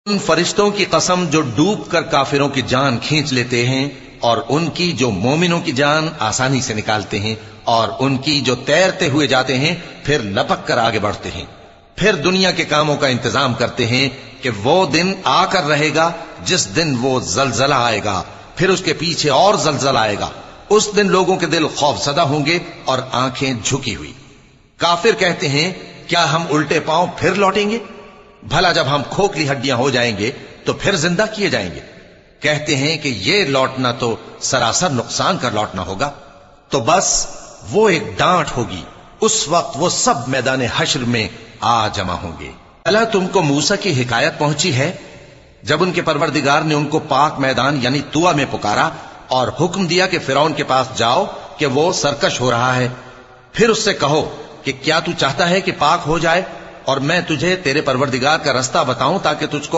उन फरिश्तों की कसम जो डूब कर काफिरों की जान खींच लेते हैं, और उनकी जो मोमिनों की जान आसानी से निकालते हैं, और उनकी जो तैरते हुए जाते हैं फिर लपक कर आगे बढ़ते हैं। फिर दुनिया के कामों का इंतजाम करते हैं कि वो दिन आकर रहेगा जिस दिन वो जलजला आएगा, फिर उसके पीछे और जलजला आएगा। उस दिन लोगों के दिल खौफजदा होंगे और आंखें झुकी हुई। काफिर कहते हैं, क्या हम उल्टे पांव फिर लौटेंगे? भला जब हम खोखली हड्डियां हो जाएंगे तो फिर जिंदा किए जाएंगे। कहते हैं कि ये लौटना तो सरासर नुकसान कर लौटना होगा। तो बस वो एक डांट होगी, उस वक्त वो सब मैदान हश्र में आ जमा होंगे। अला तुमको मूसा की हिकायत पहुंची है जब उनके परवरदिगार ने उनको पाक मैदान यानी तुआ में पुकारा और हुक्म दिया कि फिरौन के पास जाओ कि वो सरकश हो रहा है। फिर उससे कहो कि क्या तू चाहता है कि पाक हो जाए और मैं तुझे तेरे परवरदिगार का रास्ता बताऊं ताकि तुझको